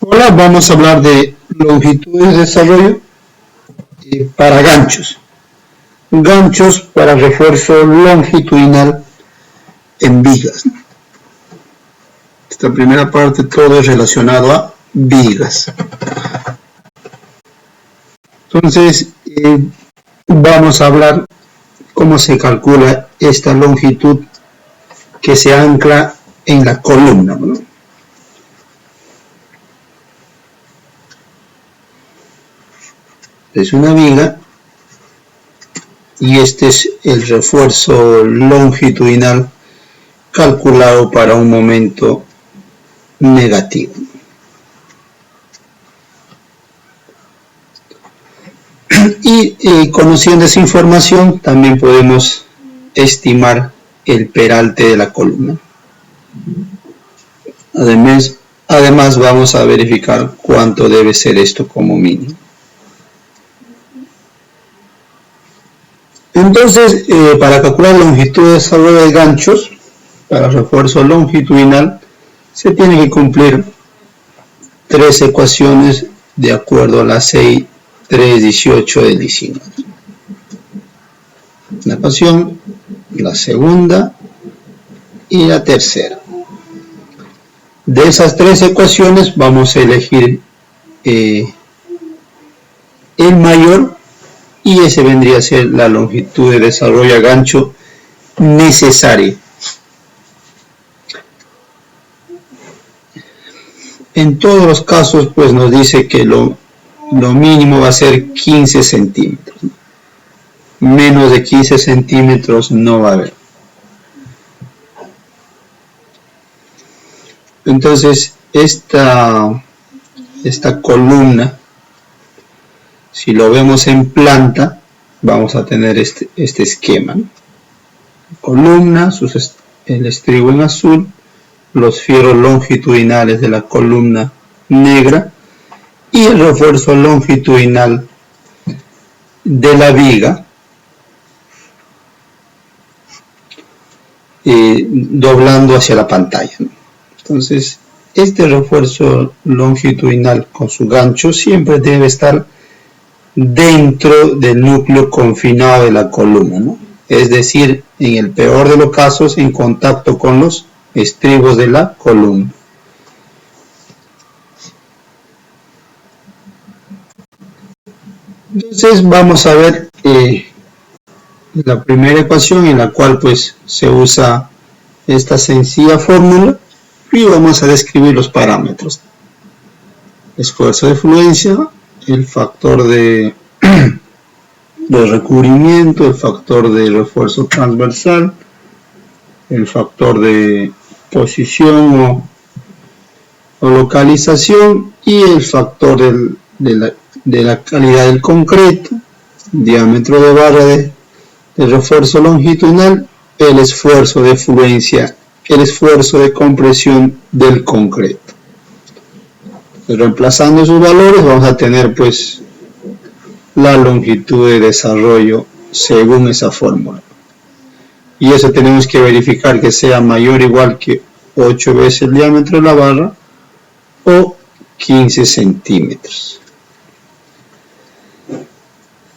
Hola, vamos a hablar de longitudes de desarrollo para ganchos. Ganchos para refuerzo longitudinal en vigas. Esta primera parte todo es relacionado a vigas. Entonces, vamos a hablar cómo se calcula esta longitud que se ancla en la columna, ¿no? Es una viga y este es el refuerzo longitudinal calculado para un momento negativo. Y conociendo esa información también podemos estimar el peralte de la columna. Además vamos a verificar cuánto debe ser esto como mínimo. Entonces, para calcular la longitud de desarrollo de ganchos, para refuerzo longitudinal, se tiene que cumplir tres ecuaciones de acuerdo a la 6.3.18 del 19. La ecuación, la segunda y la tercera. De esas tres ecuaciones vamos a elegir el mayor, y ese vendría a ser la longitud de desarrollo a gancho necesaria. En todos los casos, pues nos dice que lo mínimo va a ser 15 centímetros. Menos de 15 centímetros no va a haber. Entonces, esta columna, si lo vemos en planta, vamos a tener este esquema, ¿no? Columna, el estribo en azul, los fierros longitudinales de la columna negra y el refuerzo longitudinal de la viga, doblando hacia la pantalla, ¿no? Entonces, este refuerzo longitudinal con su gancho siempre debe estar dentro del núcleo confinado de la columna, ¿no? Es decir, en el peor de los casos, en contacto con los estribos de la columna. Entonces vamos a ver la primera ecuación, en la cual pues se usa esta sencilla fórmula y vamos a describir los parámetros. Esfuerzo de fluencia, el factor de recubrimiento, el factor de refuerzo transversal, el factor de posición o localización y el factor de la calidad del concreto, diámetro de barra de refuerzo longitudinal, el esfuerzo de fluencia, el esfuerzo de compresión del concreto. Reemplazando esos valores vamos a tener pues la longitud de desarrollo según esa fórmula. Y eso tenemos que verificar que sea mayor o igual que 8 veces el diámetro de la barra o 15 centímetros.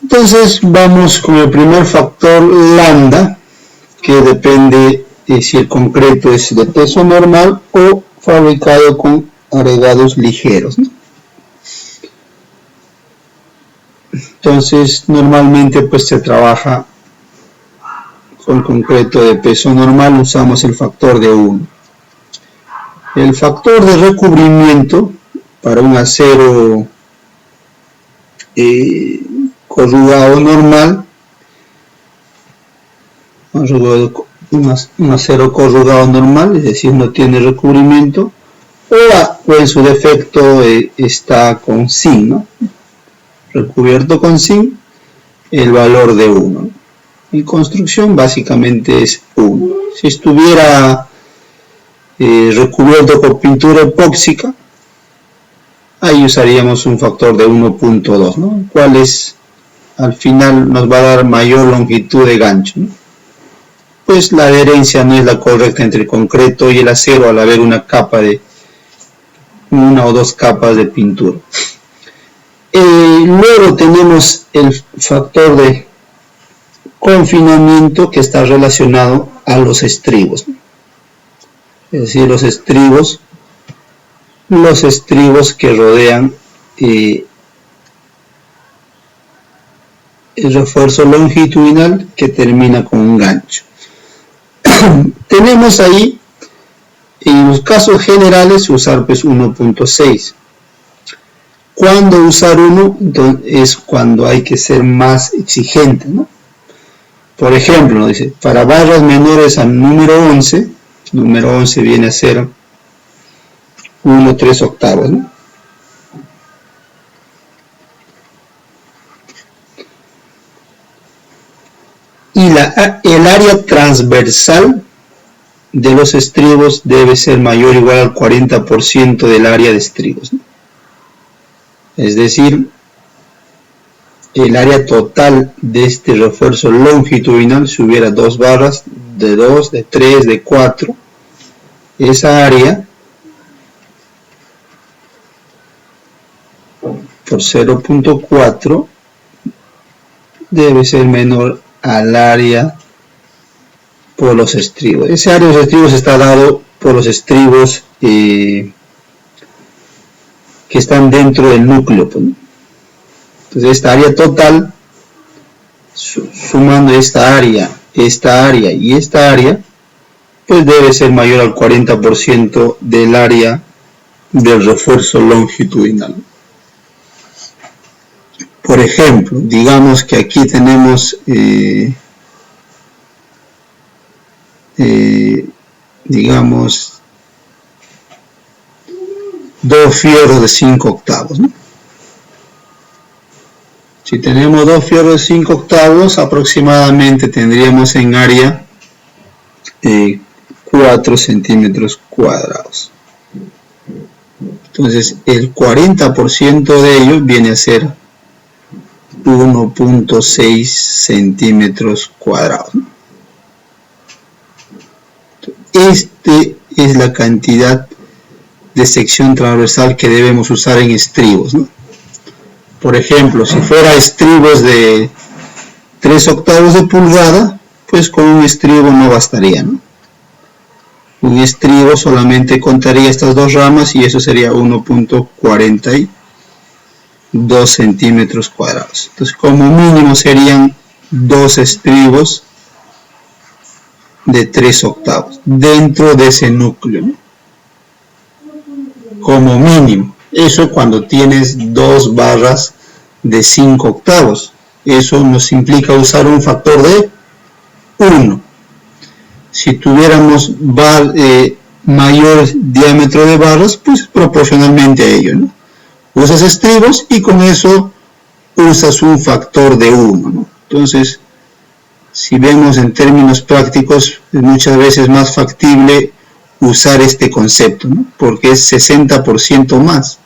Entonces vamos con el primer factor lambda, que depende de si el concreto es de peso normal o fabricado con agregados ligeros, ¿no? Entonces normalmente pues se trabaja con concreto de peso normal, usamos el factor de 1. El factor de recubrimiento para un acero corrugado normal, un acero corrugado normal, es decir, no tiene recubrimiento, o en su defecto está con zinc, ¿no? Recubierto con zinc, el valor de 1. En construcción básicamente es 1. Si estuviera recubierto con pintura epóxica, ahí usaríamos un factor de 1.2, ¿no? ¿Cuál es? Al final nos va a dar mayor longitud de gancho, ¿no? Pues la adherencia no es la correcta entre el concreto y el acero al haber una capa de una o dos capas de pintura. Luego tenemos el factor de confinamiento que está relacionado a los estribos, es decir, los estribos que rodean el refuerzo longitudinal que termina con un gancho. Tenemos ahí, en los casos generales, usar pues 1.6. ¿Cuándo usar 1? Es cuando hay que ser más exigente, ¿no? Por ejemplo, nos dice, para barras menores al número 11 viene a ser 1/3/8, ¿no? Y el área transversal de los estribos debe ser mayor o igual al 40% del área de estribos, ¿no? Es decir, el área total de este refuerzo longitudinal, si hubiera dos barras de 2, de 3, de 4, esa área por 0.4 debe ser menor al área por los estribos. Ese área de los estribos está dado por los estribos que están dentro del núcleo, ¿no? Entonces esta área total, sumando esta área y esta área, pues debe ser mayor al 40% del área del refuerzo longitudinal. Por ejemplo, digamos que aquí tenemos digamos 2 fierros de 5/8, ¿no? Si tenemos 2 fierros de 5/8, aproximadamente tendríamos en área 4 centímetros cuadrados. Entonces el 40% de ello viene a ser 1.6 centímetros cuadrados. Este es la cantidad de sección transversal que debemos usar en estribos, ¿no? Por ejemplo, si fuera estribos de 3/8 de pulgada, pues con un estribo no bastaría, ¿no? Un estribo solamente contaría estas dos ramas y eso sería 1.42 centímetros cuadrados. Entonces, como mínimo serían 2 estribos de 3/8 dentro de ese núcleo, ¿no? Como mínimo. Eso cuando tienes 2 barras de 5/8. Eso nos implica usar un factor de 1. Si tuviéramos mayor diámetro de barras, pues proporcionalmente a ello, ¿no? Usas estribos y con eso usas un factor de 1, ¿no? Entonces, si vemos en términos prácticos, es muchas veces más factible usar este concepto, ¿no? Porque es 60% más,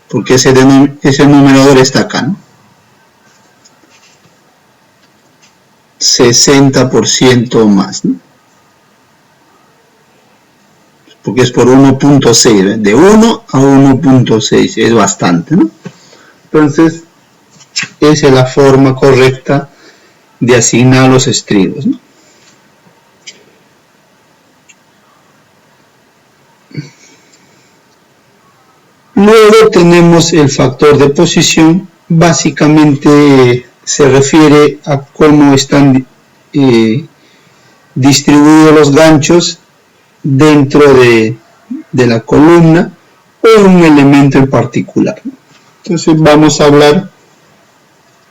porque ese numerador está acá, ¿no? 60% más, ¿no? Porque es por 1.6, ¿eh? De 1 a 1.6 es bastante, ¿no? Entonces, esa es la forma correcta de asignar los estribos, ¿no? Luego tenemos el factor de posición. Básicamente se refiere a cómo están distribuidos los ganchos dentro de la columna o un elemento en particular. Entonces vamos a hablar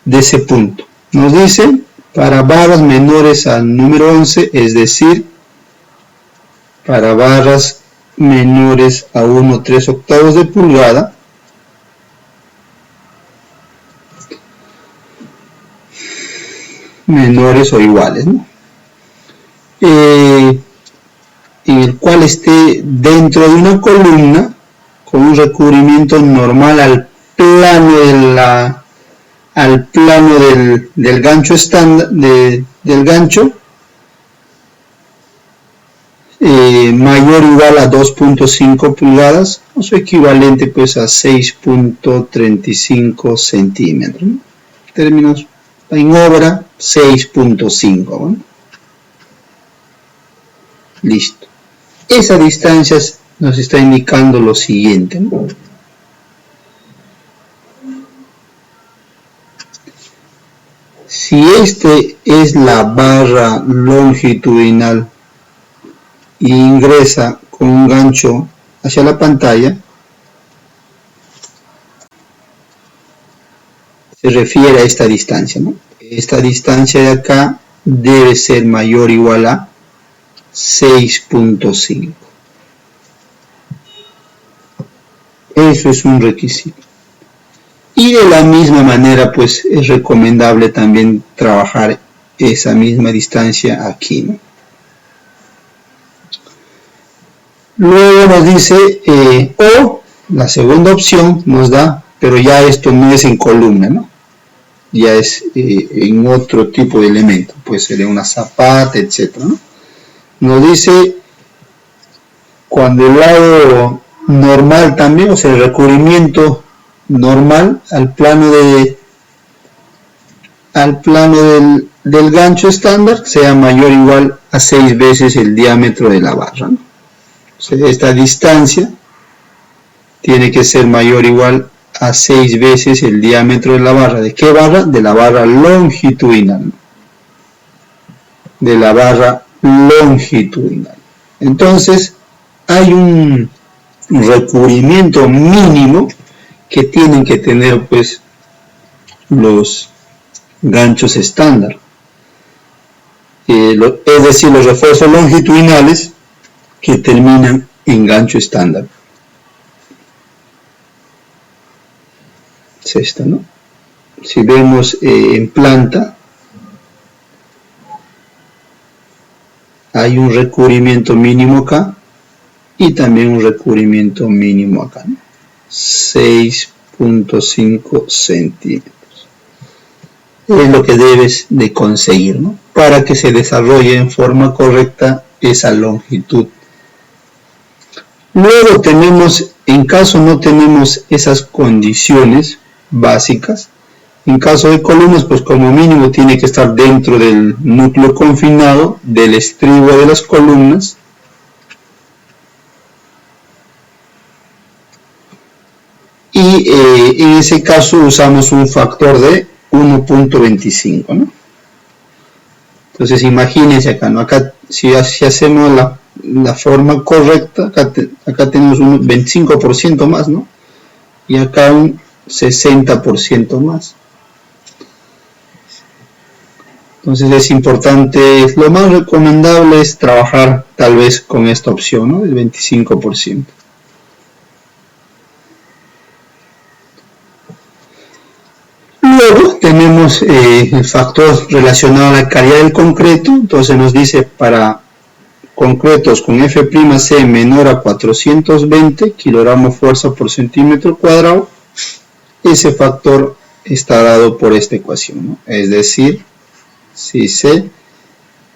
de ese punto. Nos dice, para barras menores al número 11, es decir, para barras menores a 1/3/8 de pulgada, menores o iguales, ¿no? En el cual esté dentro de una columna con un recubrimiento normal al plano del gancho estándar, del gancho, mayor o igual a 2.5 pulgadas, o su equivalente pues a 6.35 centímetros, ¿no? Términos en obra 6.5, ¿no? Listo. Esa distancia nos está indicando lo siguiente, ¿no? Si este es la barra longitudinal y ingresa con un gancho hacia la pantalla, se refiere a esta distancia, ¿no? Esta distancia de acá debe ser mayor o igual a 6.5. Eso es un requisito. Y de la misma manera, pues es recomendable también trabajar esa misma distancia aquí, ¿no? Luego nos dice, o la segunda opción nos da, pero ya esto no es en columna, ¿no? Ya es en otro tipo de elemento, pues sería una zapata, etc., ¿no? Nos dice cuando el lado normal también, o sea, el recubrimiento normal al plano del gancho estándar sea mayor o igual a 6 veces el diámetro de la barra, ¿no? O sea, esta distancia tiene que ser mayor o igual a 6 veces el diámetro de la barra. ¿De qué barra? De la barra longitudinal, ¿no? De la barra longitudinal. Entonces, hay un recubrimiento mínimo que tienen que tener pues los ganchos estándar, es decir, los refuerzos longitudinales que terminan en gancho estándar. Es esta, ¿no? Si vemos en planta, hay un recubrimiento mínimo acá y también un recubrimiento mínimo acá, ¿no? 6.5 centímetros. Es lo que debes de conseguir, ¿no? Para que se desarrolle en forma correcta esa longitud. Luego tenemos, en caso no tenemos esas condiciones básicas, en caso de columnas, pues como mínimo tiene que estar dentro del núcleo confinado del estribo de las columnas. Y en ese caso usamos un factor de 1.25, ¿no? Entonces imagínense acá, ¿no? Acá si hacemos la forma correcta, acá tenemos un 25% más, ¿no? Y acá un 60% más. Entonces es importante, lo más recomendable es trabajar tal vez con esta opción, ¿no? El 25%. Luego tenemos el factor relacionado a la calidad del concreto. Entonces nos dice para concretos con F'C menor a 420 kilogramos fuerza por centímetro cuadrado, ese factor está dado por esta ecuación, ¿no? Es decir, si C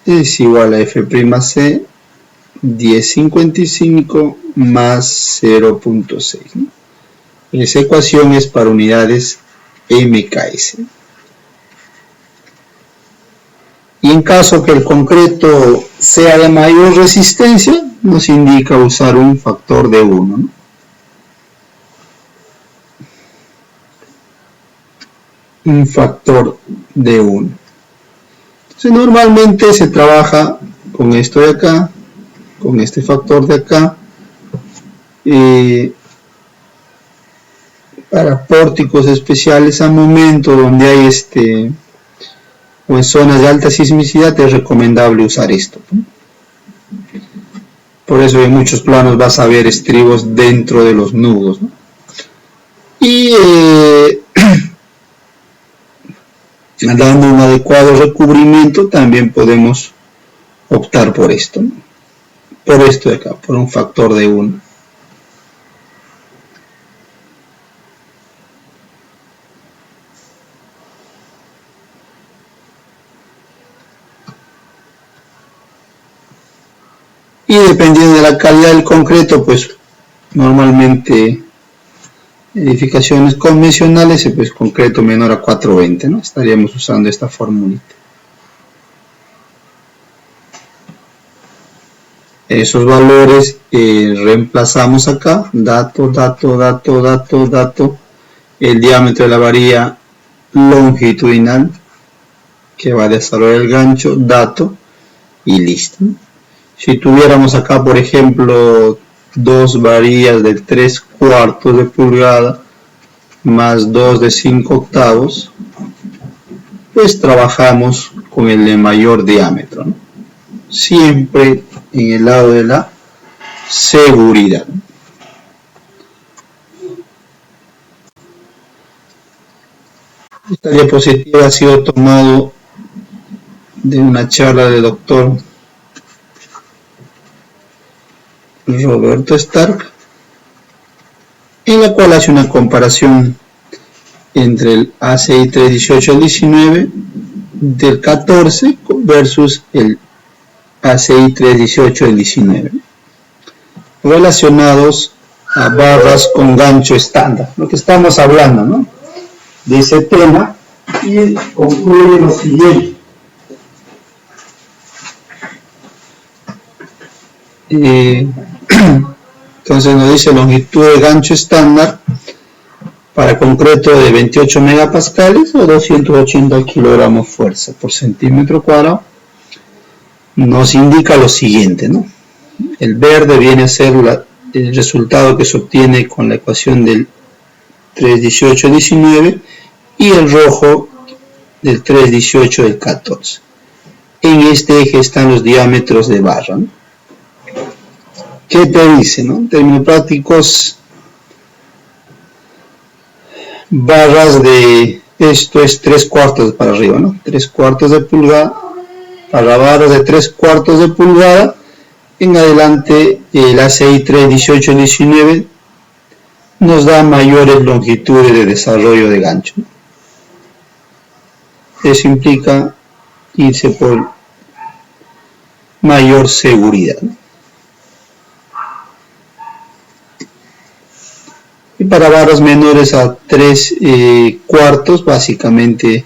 es igual a F'C 1055 más 0.6, ¿no? Esa ecuación es para unidades MKS. Y en caso que el concreto sea de mayor resistencia, nos indica usar un factor de 1, ¿no? Un factor de 1. Entonces normalmente se trabaja con esto de acá, con este factor de acá, para pórticos especiales a momento donde hay o en zonas de alta sismicidad es recomendable usar esto, ¿no? Por eso en muchos planos vas a ver estribos dentro de los nudos, ¿no? Y dando un adecuado recubrimiento también podemos optar por esto, ¿no? Por esto de acá, por un factor de 1. y dependiendo de la calidad del concreto, pues normalmente edificaciones convencionales, pues concreto menor a 420, ¿no? Estaríamos usando esta formulita. Esos valores reemplazamos acá, dato, el diámetro de la varilla longitudinal que va a desarrollar el gancho, dato, y listo. Si tuviéramos acá, por ejemplo, dos varillas de 3/4 de pulgada más 2 de 5/8, pues trabajamos con el de mayor diámetro, ¿no? Siempre en el lado de la seguridad. Esta diapositiva ha sido tomado de una charla del doctor Roberto Stark, en la cual hace una comparación entre el ACI 318-19 del 14 versus el ACI 318 del 19, relacionados a barras con gancho estándar, lo que estamos hablando, ¿no?, de ese tema, y concluye lo siguiente. Entonces nos dice longitud de gancho estándar para concreto de 28 megapascales o 280 kilogramos fuerza por centímetro cuadrado. Nos indica lo siguiente, ¿no? El verde viene a ser el resultado que se obtiene con la ecuación del 318-19 y el rojo del 318 del 14. En este eje están los diámetros de barra, ¿no? ¿Qué te dice, no? En términos prácticos, barras de, esto es 3/4 para arriba, ¿no? 3/4 de pulgada, para barras de 3/4 de pulgada, en adelante el ACI 318-19 nos da mayores longitudes de desarrollo de gancho, ¿no? Eso implica irse por mayor seguridad, ¿no? Y para barras menores a 3/4, básicamente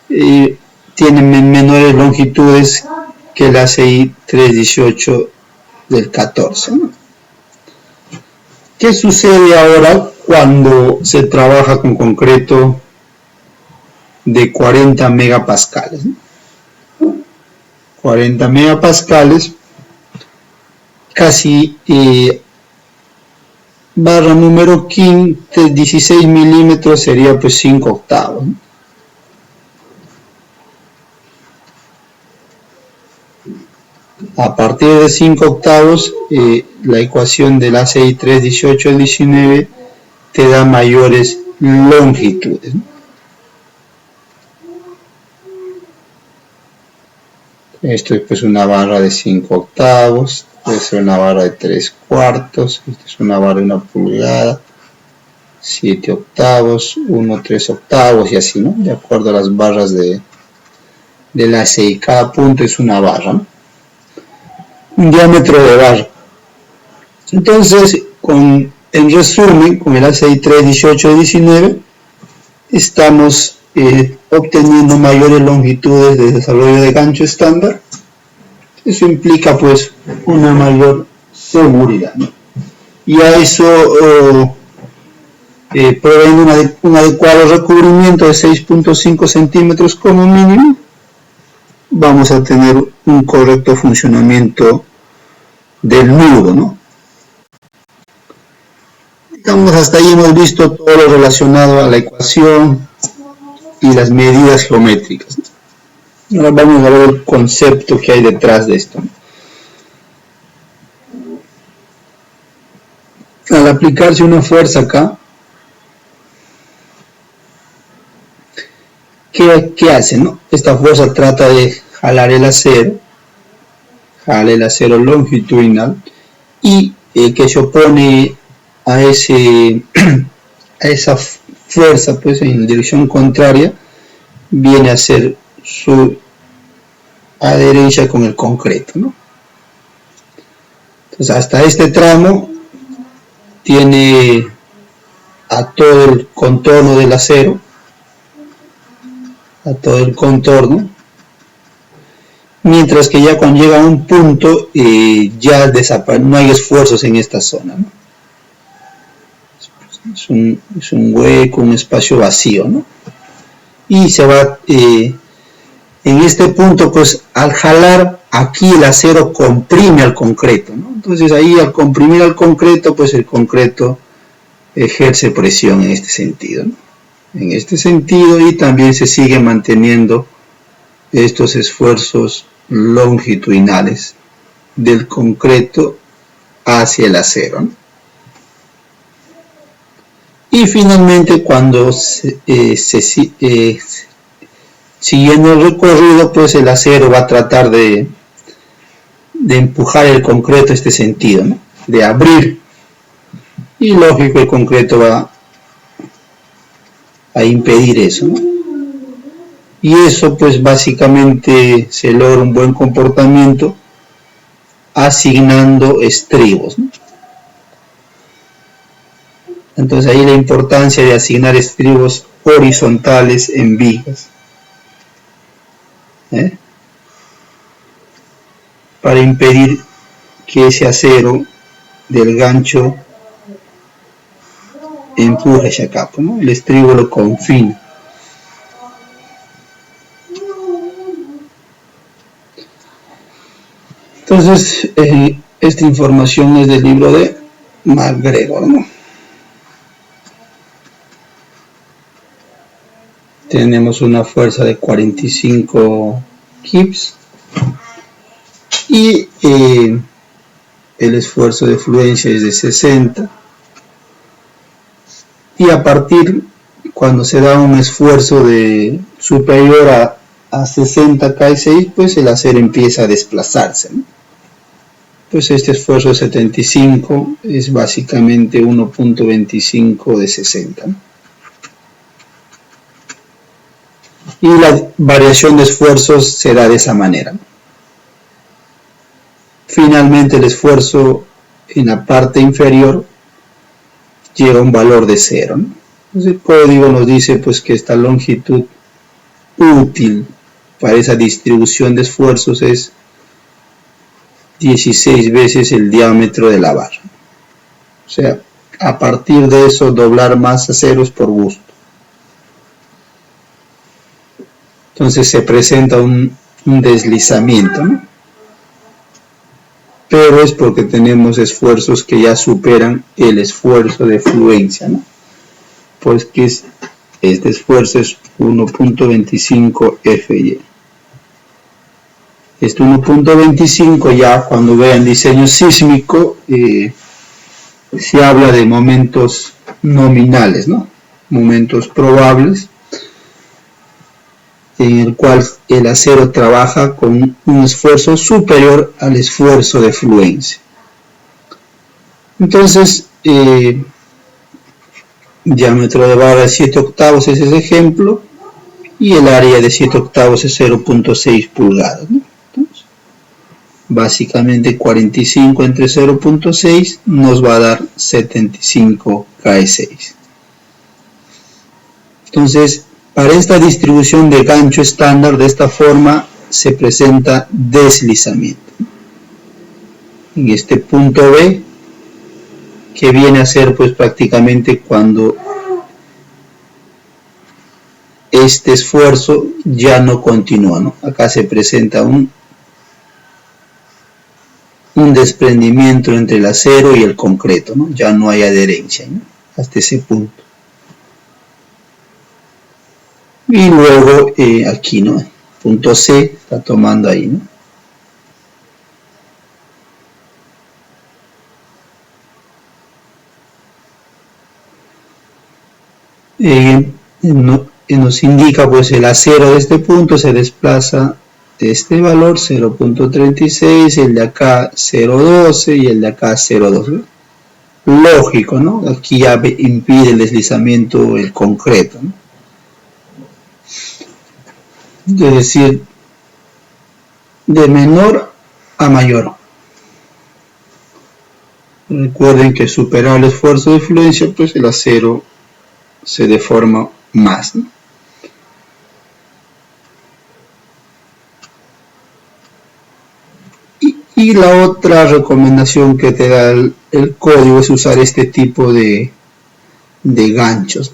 tienen menores longitudes que el ACI 318 del 14, ¿no? ¿Qué sucede ahora cuando se trabaja con concreto de 40 megapascales? 40 megapascales, casi barra número 15, 16 milímetros sería pues 5/8, ¿no? A partir de 5/8, la ecuación del ACI 318-19 te da mayores longitudes, ¿no? Esto es pues una barra de 5/8, puede ser una barra de 3/4, esto es una barra de 1 pulgada, 7/8, 1 3/8 y así, ¿no? De acuerdo a las barras del ACI, cada punto es una barra, ¿no? Un diámetro de barra. Entonces, en resumen, con el ACI 318-19 estamos obteniendo mayores longitudes de desarrollo de gancho estándar. Eso implica pues una mayor seguridad, ¿no? Y a eso proveyendo un adecuado recubrimiento de 6.5 centímetros como mínimo, vamos a tener un correcto funcionamiento del nudo, ¿no? Digamos, hasta ahí hemos visto todo lo relacionado a la ecuación y las medidas geométricas, ¿no? Ahora vamos a ver el concepto que hay detrás de esto, ¿no? Al aplicarse una fuerza acá, ¿qué hace, no? Esta fuerza trata de jalar el acero, jala el acero longitudinal y que se opone a esa fuerza pues en dirección contraria viene a ser su adherencia con el concreto, ¿no? Entonces hasta este tramo tiene a todo el contorno del acero, a todo el contorno, mientras que ya cuando llega a un punto ya no hay esfuerzos en esta zona, ¿no? Es un hueco, un espacio vacío, ¿no? Y se va, en este punto, pues al jalar aquí el acero comprime al concreto, ¿no? Entonces ahí al comprimir al concreto, pues el concreto ejerce presión en este sentido, ¿no? En este sentido, y también se sigue manteniendo estos esfuerzos longitudinales del concreto hacia el acero, ¿no? Y finalmente, cuando siguiendo el recorrido, pues el acero va a tratar de empujar el concreto en este sentido, ¿no? De abrir, y lógico el concreto va a impedir eso, ¿no? Y eso pues básicamente se logra un buen comportamiento asignando estribos, ¿no? Entonces ahí la importancia de asignar estribos horizontales en vigas, para impedir que ese acero del gancho empuje hacia acá, ¿no? El estribo lo confina. Entonces esta información es del libro de MacGregor, ¿no? Tenemos una fuerza de 45 kips y el esfuerzo de fluencia es de 60, y a partir, cuando se da un esfuerzo superior a 60 kS, pues el acero empieza a desplazarse, ¿no? Pues este esfuerzo de 75 es básicamente 1.25 de 60, ¿no? Y la variación de esfuerzos se da de esa manera, ¿no? Finalmente el esfuerzo en la parte inferior llega a un valor de 0, ¿no? Entonces el código nos dice pues que esta longitud útil para esa distribución de esfuerzos es 16 veces el diámetro de la barra. O sea, a partir de eso doblar más aceros por gusto. Entonces se presenta un deslizamiento, ¿no? Pero es porque tenemos esfuerzos que ya superan el esfuerzo de fluencia, ¿no? Pues que este esfuerzo es 1.25 FY. Este 1.25 ya cuando vean diseño sísmico se habla de momentos nominales, ¿no? Momentos probables, en el cual el acero trabaja con un esfuerzo superior al esfuerzo de fluencia. Entonces, diámetro de barra de 7 octavos es ese ejemplo, y el área de 7 octavos es 0.6 pulgadas, ¿no? Entonces, básicamente 45 entre 0.6 nos va a dar 75 K6. Entonces, para esta distribución de gancho estándar, de esta forma se presenta deslizamiento. En este punto B, que viene a ser pues prácticamente cuando este esfuerzo ya no continúa, ¿no? Acá se presenta un desprendimiento entre el acero y el concreto, ¿no? Ya no hay adherencia, ¿no? Hasta ese punto. Y luego aquí, ¿no? Punto C está tomando ahí, ¿no? Nos indica pues el acero de este punto se desplaza de este valor 0.36, el de acá 0.12 y el de acá 0.2. Lógico, ¿no? Aquí ya impide el deslizamiento el concreto, ¿no? Es decir, de menor a mayor. Recuerden que superar el esfuerzo de fluencia, pues el acero se deforma más, ¿no? Y la otra recomendación que te da el código es usar este tipo de ganchos.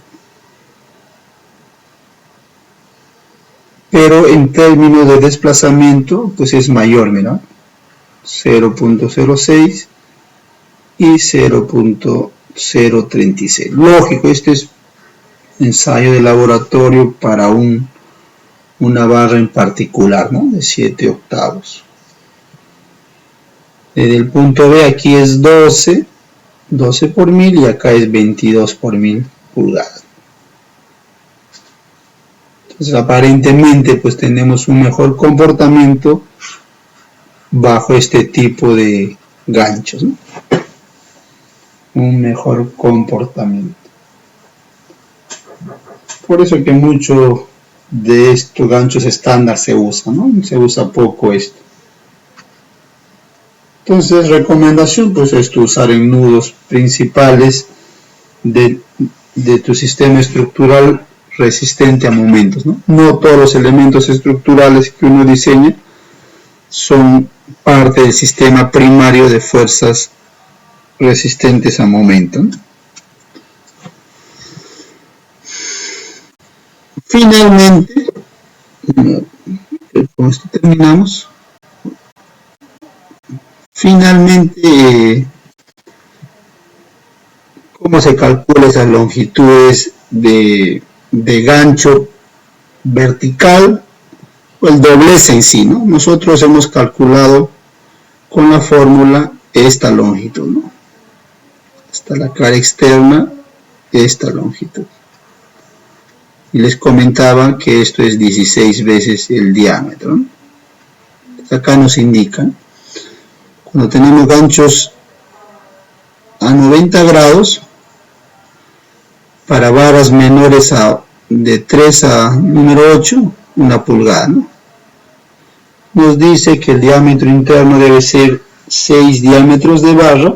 Pero en términos de desplazamiento, pues es mayor, mira, 0.06 y 0.036. Lógico, este es ensayo de laboratorio para una barra en particular, ¿no? De 7 octavos. Desde el punto B aquí es 12 por 1000 y acá es 22 por 1000 pulgadas. Entonces aparentemente pues tenemos un mejor comportamiento bajo este tipo de ganchos, ¿no? Un mejor comportamiento. Por eso que mucho de estos ganchos estándar se usa, ¿no? Se usa poco esto. Entonces, recomendación, pues es usar en nudos principales de tu sistema estructural resistente a momentos, ¿no? No todos los elementos estructurales que uno diseña son parte del sistema primario de fuerzas resistentes a momentos, ¿no? Finalmente, con esto terminamos. Finalmente, ¿cómo se calcula esas longitudes de gancho vertical o el doblez en sí, ¿no? Nosotros hemos calculado con la fórmula esta longitud, ¿no? Hasta la cara externa, esta longitud. Y les comentaba que esto es 16 veces el diámetro, ¿no? Acá nos indican, cuando tenemos ganchos a 90 grados, para varas menores de 3 a número 8, 1 pulgada, ¿no? Nos dice que el diámetro interno debe ser 6 diámetros de barra,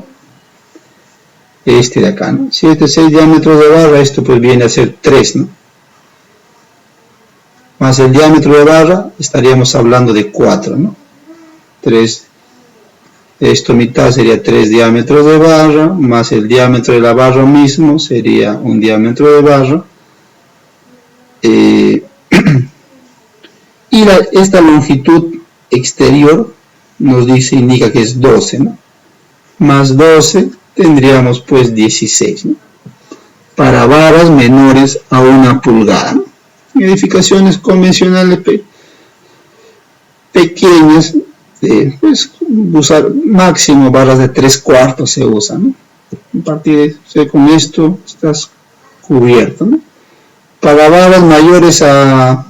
este de acá, ¿no? Si este es 6 diámetros de barra, esto pues viene a ser 3, ¿no? Más el diámetro de barra, estaríamos hablando de 4, ¿no? 3, esto mitad sería 3 diámetros de barra, más el diámetro de la barra mismo sería un diámetro de barra. Y esta longitud exterior nos dice, indica que es 12, ¿no? Más 12 tendríamos pues 16, ¿no? Para varas menores a 1 pulgada, ¿no? En edificaciones convencionales pequeñas, pues usar máximo barras de 3/4 se usan, ¿no? A partir de con esto estás cubierto, ¿no? Para barras mayores a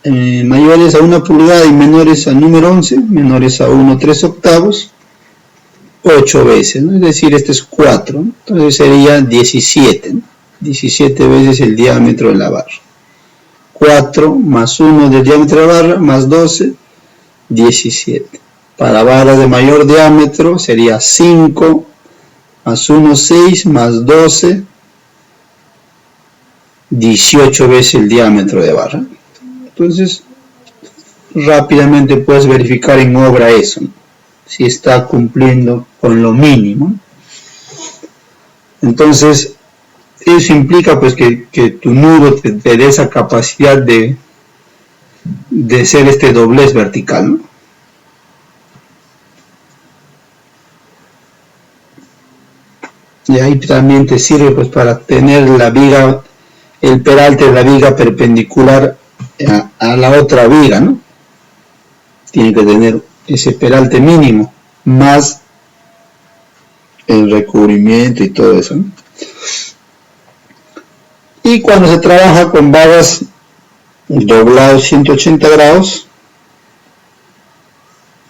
1 pulgada y menores al número 11, menores a 1/3 octavos, 8 veces, ¿no? Es decir, este es 4, ¿no? Entonces sería 17, ¿no? 17 veces el diámetro de la barra. 4 más 1 del diámetro de la barra más 12, 17. Para varas de mayor diámetro sería 5 más 1, 6 más 12, 18 veces el diámetro de barra. Entonces, rápidamente puedes verificar en obra eso, ¿no? Si está cumpliendo con lo mínimo. Entonces, eso implica pues que tu nudo te dé esa capacidad de ser este doblez vertical, ¿no? Y ahí también te sirve pues para tener la viga, el peralte de la viga perpendicular a la otra viga, ¿no? Tiene que tener ese peralte mínimo más el recubrimiento y todo eso, ¿no? Y cuando se trabaja con varas doblados 180 grados,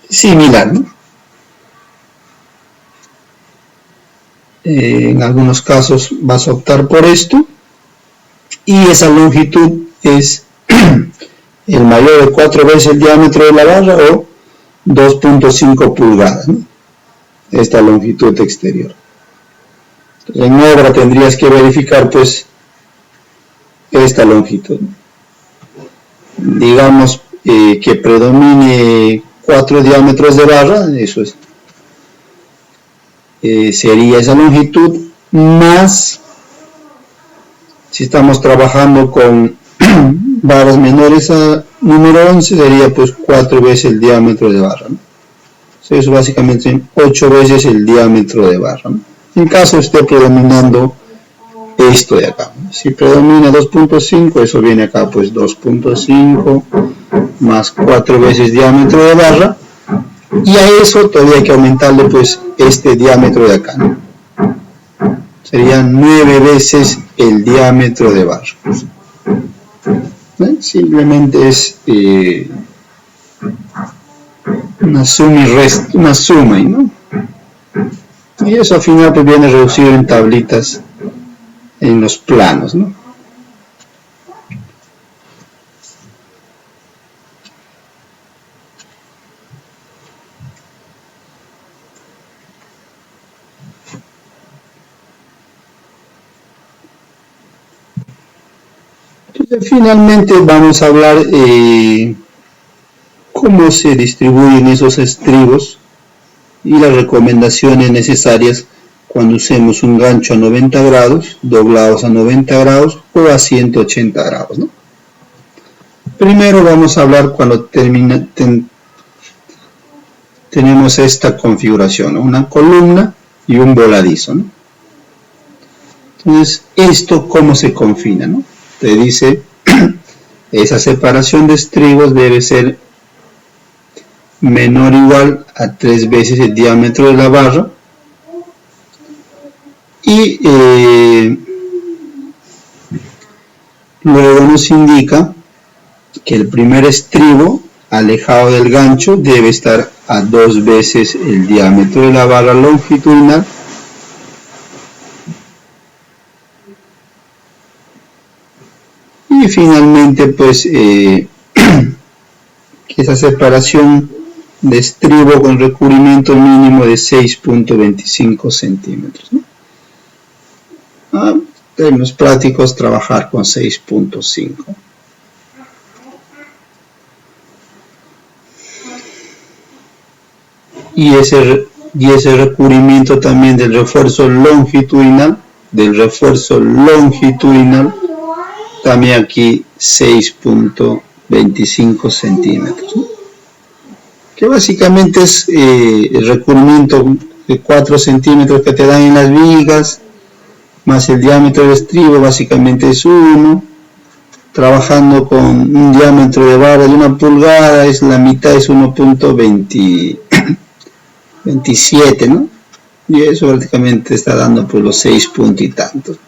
similar, ¿no? En algunos casos vas a optar por esto, y esa longitud es el mayor de 4 veces el diámetro de la barra o 2.5 pulgadas, ¿no? esta longitud exterior. Entonces, en obra tendrías que verificar pues esta longitud. Digamos que predomine 4 diámetros de barra, eso es, sería esa longitud, más si estamos trabajando con barras menores a número 11, sería pues 4 veces el diámetro de barra, ¿no? Eso básicamente 8 veces el diámetro de barra, ¿no? En caso esté predominando esto de acá, ¿no? Si predomina 2.5, eso viene acá pues 2.5 más 4 veces diámetro de barra, y a eso todavía hay que aumentarle pues este diámetro de acá, ¿no? Serían 9 veces el diámetro de barra. Simplemente es una suma, ¿no? Y eso al final pues viene reducido en tablitas en los planos, ¿no? Entonces, finalmente vamos a hablar cómo se distribuyen esos estribos y las recomendaciones necesarias cuando usemos un gancho a 90 grados, doblados a 90 grados o a 180 grados, ¿no? Primero vamos a hablar cuando tenemos esta configuración, ¿no? Una columna y un voladizo, ¿no? Entonces, ¿esto cómo se confina, ¿no? Te dice, esa separación de estribos debe ser menor o igual a 3 veces el diámetro de la barra, y luego nos indica que el primer estribo alejado del gancho debe estar a 2 veces el diámetro de la barra longitudinal, y finalmente pues que esa separación de estribo con recubrimiento mínimo de 6.25 centímetros, ¿no? En términos prácticos, trabajar con 6.5. Y ese recubrimiento también del refuerzo longitudinal, también aquí 6.25 centímetros, ¿no? Que básicamente es el recubrimiento de 4 centímetros que te dan en las vigas, más el diámetro del estribo, básicamente es 1, trabajando con un diámetro de barra de 1 pulgada, es la mitad, es 1.27, ¿no? Y eso prácticamente está dando pues los 6 puntos y tantos.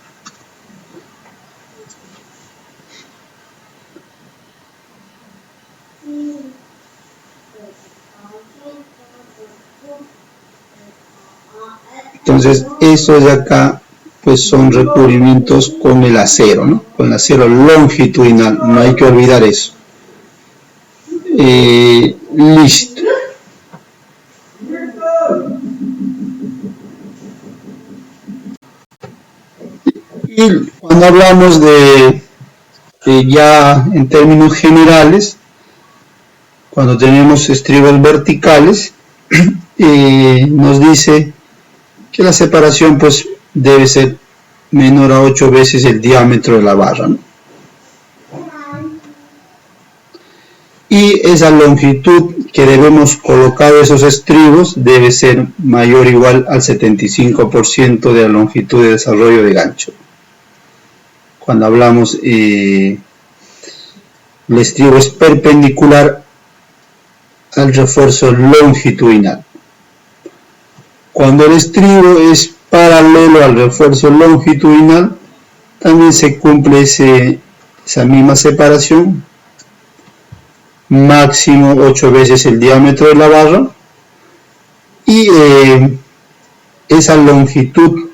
Entonces, estos de acá pues son recubrimientos con el acero, ¿no? Con el acero longitudinal, no hay que olvidar eso. Listo. Y cuando hablamos de ya en términos generales, cuando tenemos estribos verticales, nos dice que la separación pues debe ser menor a 8 veces el diámetro de la barra, ¿no? Y esa longitud que debemos colocar esos estribos debe ser mayor o igual al 75% de la longitud de desarrollo de gancho. Cuando hablamos, el estribo es perpendicular al refuerzo longitudinal. Cuando el estribo es paralelo al refuerzo longitudinal, también se cumple esa misma separación, máximo 8 veces el diámetro de la barra, y esa longitud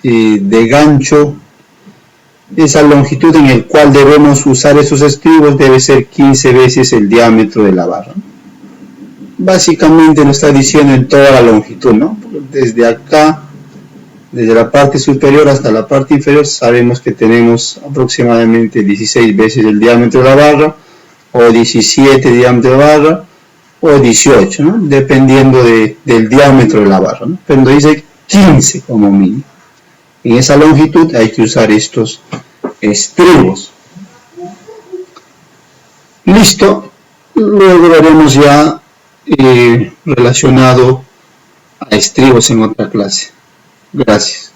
de gancho, esa longitud en el cual debemos usar esos estribos debe ser 15 veces el diámetro de la barra. Básicamente nos está diciendo en toda la longitud, ¿no? desde acá, desde la parte superior hasta la parte inferior, sabemos que tenemos aproximadamente 16 veces el diámetro de la barra, o 17 diámetro de la barra, o 18, ¿no? Dependiendo del diámetro de la barra, ¿no? Pero dice 15 como mínimo. En esa longitud hay que usar estos estribos. Listo. Luego veremos ya relacionado a estribos en otra clase. Gracias.